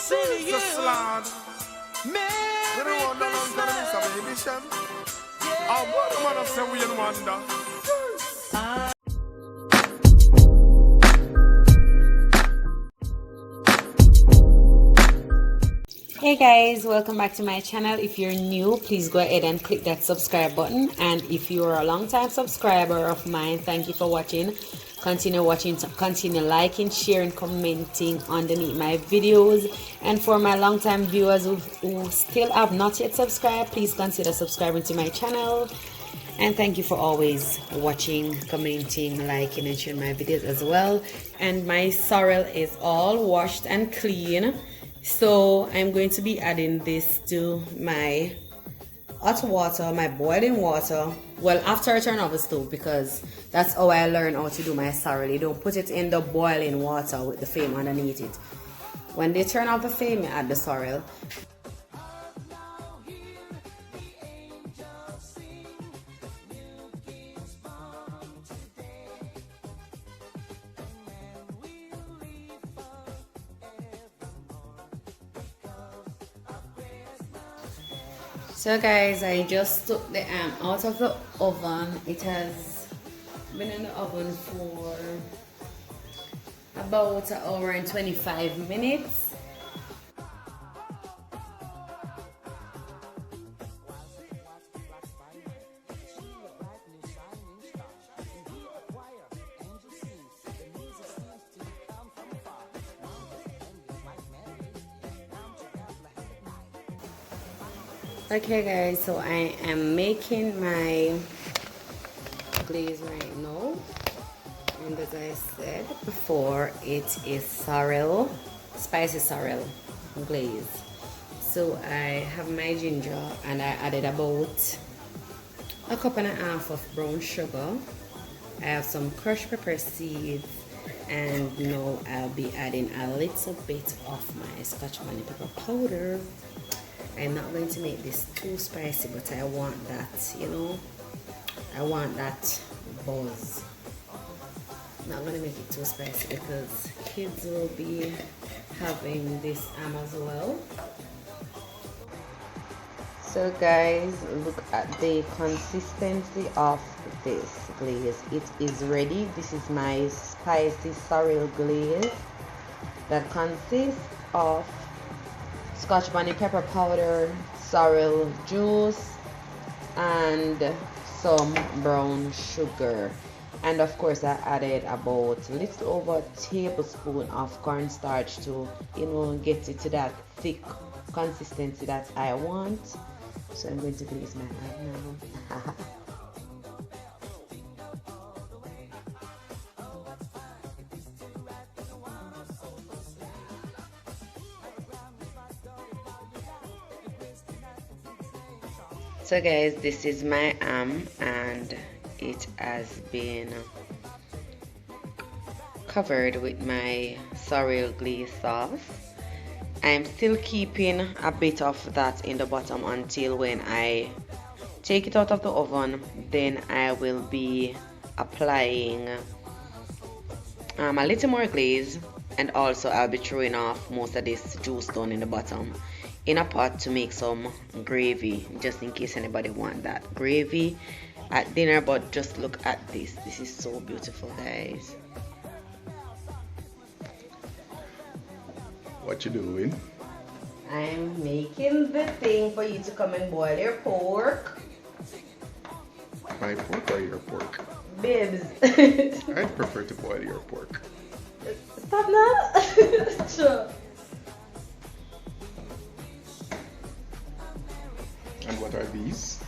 sing you. Jesus Lord. Merry Christmas. I want to say we in wonder. Hey guys, welcome back to my channel. If you're new, please go ahead and click that subscribe button, and if you're a long time subscriber of mine, thank you for watching. Continue watching, continue liking, sharing, commenting underneath my videos. And for my long time viewers who still have not yet subscribed, please consider subscribing to my channel. And thank you for always watching, commenting, liking, and sharing my videos as well. And my sorrel is all washed and clean, so I'm going to be adding this to my hot water, my boiling water. Well, after I turn off the stove, because that's how I learned how to do my sorrel. You don't put it in the boiling water with the flame underneath it. When they turn off the flame, you add the sorrel. So guys, I just took the out of the oven. It has been in the oven for about an hour and 25 minutes. Okay guys, so I am making my glaze right now, and as I said before, it is sorrel, spicy sorrel glaze. So I have my ginger, and I added about a cup and a half of brown sugar. I have some crushed pepper seeds, and now I'll be adding a little bit of my Scotch bonnet pepper powder. I'm not going to make this too spicy, but I want that, you know, I want that buzz. I'm not going to make it too spicy because kids will be having this as well. So guys, look at the consistency of this glaze. It is ready. This is my spicy sorrel glaze that consists of Scotch bonnet pepper powder, sorrel juice, and some brown sugar. And of course I added about a little over a tablespoon of cornstarch to, you know, get it to that thick consistency that I want. So I'm going to glaze my hand now. So guys, this is my and it has been covered with my sorrel glaze sauce. I'm still keeping a bit of that in the bottom until when I take it out of the oven. Then I will be applying a little more glaze, and also I'll be throwing off most of this juice down in the bottom in a pot to make some gravy, just in case anybody want that gravy at dinner. But just look at this. This is so beautiful, guys. What you doing? I'm making the thing for you to come and boil your pork. My pork or your pork? Bibs. I prefer to boil your pork. Stop now. Sure. And what are these?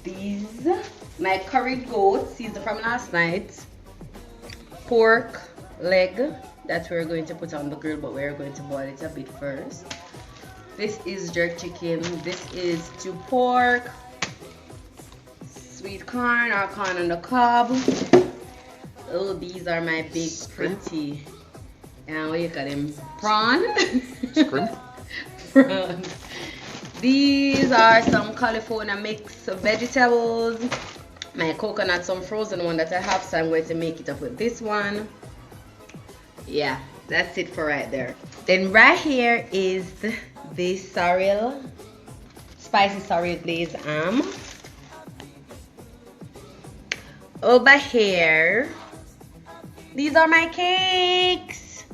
These, my curried goat seasoned from last night, pork leg that we're going to put on the grill, but we're going to boil it a bit first. This is jerk chicken. This is stew pork, sweet corn or corn on the cob. Oh, these are my big pretty, what do you call them? Prawn? Shrimp? Prawn. These are some California mixed vegetables. My coconut, some frozen one that I have, so I'm going to make it up with this one. Yeah, That's it for right there. Then right here is the sorrel, spicy sorrel glazed ham. Over here, these are my cakes.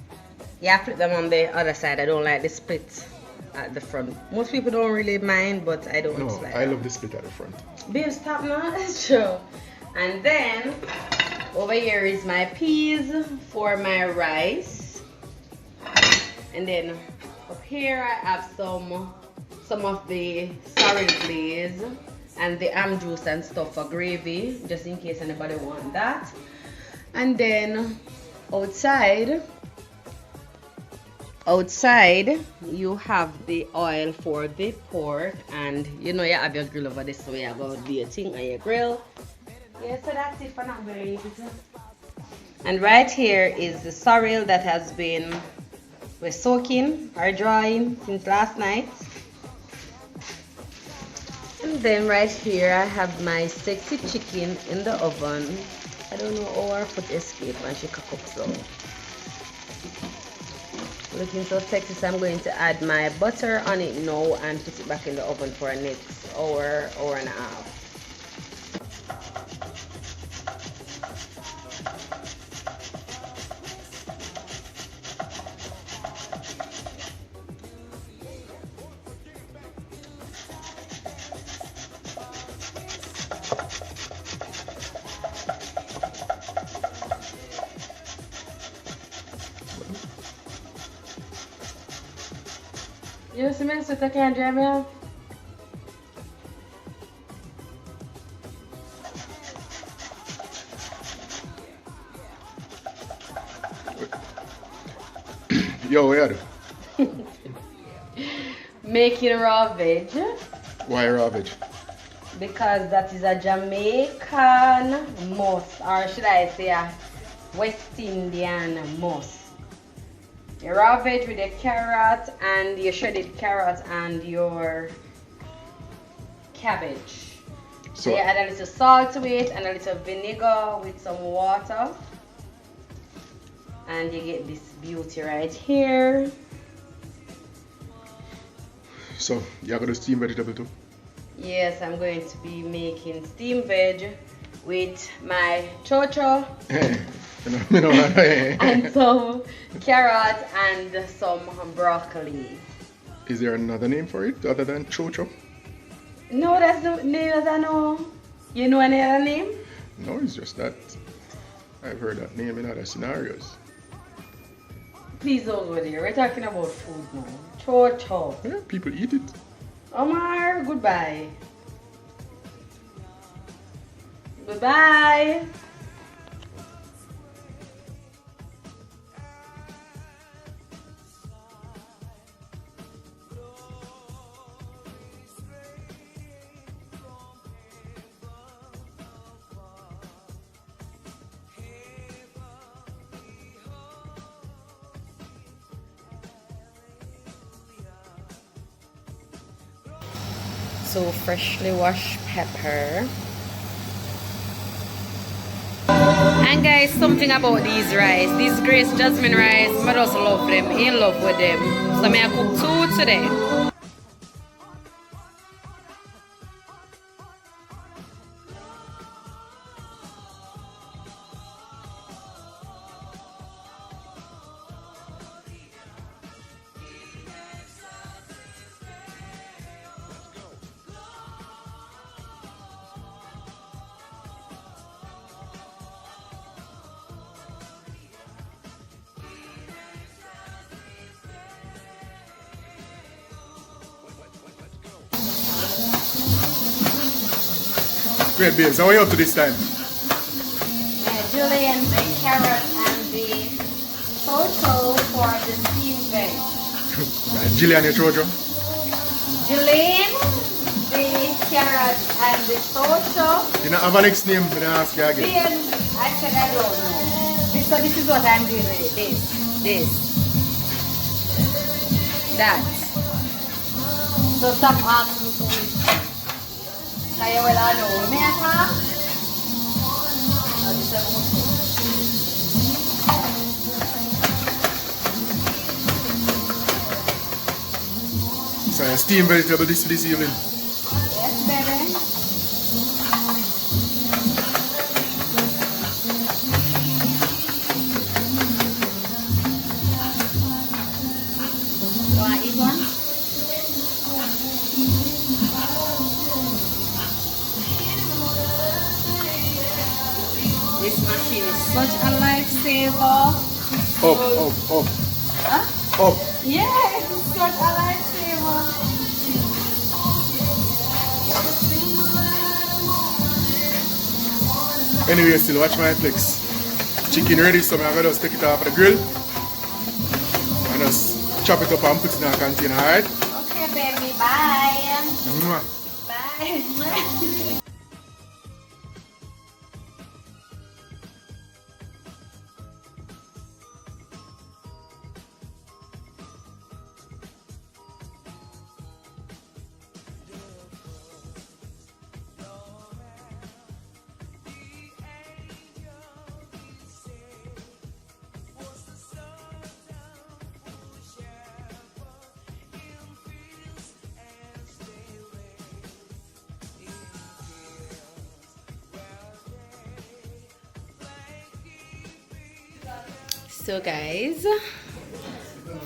Yeah, I flip them on the other side. I don't like the split at the front. Most people don't really mind, but I don't. No, like I love the split at the front. Babe, stop now. That's true. And then over here is my peas for my rice. And then up here I have some of the sorrel glaze and the ham juice and stuff for gravy, just in case anybody want that. And then outside you have the oil for the pork, and you know you have your grill over this, so you have to do your thing on your grill. Yeah, so that's it for now, baby. And right here is the sorrel that has been soaking or drying since last night. And then right here I have my sexy chicken in the oven. I don't know how her foot escaped when she cook up, so looking so sexy. So I'm going to add my butter on it now and put it back in the oven for the next hour and a half. You see me so I can't dry me off? Yo, what you do? Making raw veg. Why raw veg? Because that is a Jamaican must, or should I say a West Indian must. Your raw veg with your carrot and your shredded carrot and your cabbage. So you add a little salt to it and a little vinegar with some water. And you get this beauty right here. So you're going to steam vegetable too? Yes, I'm going to be making steamed veg with my chocho and some carrot and some broccoli. Is there another name for it other than chocho? No, that's the name that I know. You know any other name? No, it's just that I've heard that name in other scenarios. Please don't go there. We're talking about food now. Chocho. Yeah, people eat it. Omar, goodbye. Goodbye. So freshly washed pepper. And guys, something about these rice, these Grace Jasmine rice, I just love them, in love with them. So I cook two today. Great, babes. How are you up to this time? Julian, the carrot and the chocho for the steamed veg. Jillian, your chocho? Julian, the carrot and the chocho. You don't have a next name, but I ask you again. Then I said I don't know. So this is what I'm doing with it. This. That. So stop asking for it. Kaya wala no. May ata? steamed vegetable this evening. Yes, baby. You want to eat one? This machine is such a lifesaver. Up. Huh? Up. Yeah, it's such a lifesaver. Anyway, still watch my flicks. Chicken ready, so I'm gonna just take it off of the grill. And just chop it up and put it in a container, alright? Okay, baby. Bye. Mwah. Bye. So guys,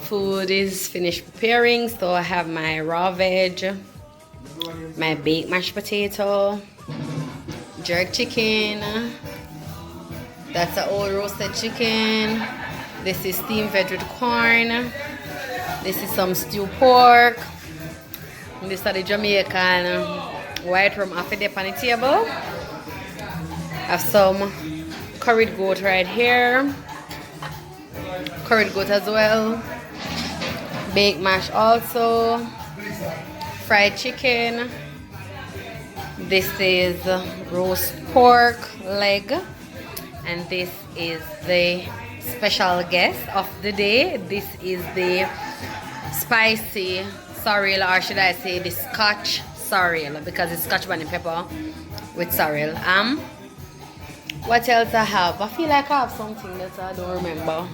food is finished preparing. So I have my raw veg, my baked mashed potato, jerk chicken, that's an old roasted chicken, this is steamed veg with corn, this is some stewed pork, and this is the Jamaican white rum off it on the table. I have some curried goat right here, curried goat as well, baked mash also, fried chicken, this is roast pork leg, and this is the special guest of the day. This is the spicy sorrel, or should I say the Scotch sorrel, because it's Scotch bunny pepper with sorrel. What else I have? I feel like I have something that I don't remember.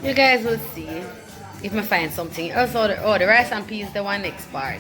You guys will see if I find something else. Oh, the rice and peas, the one next part.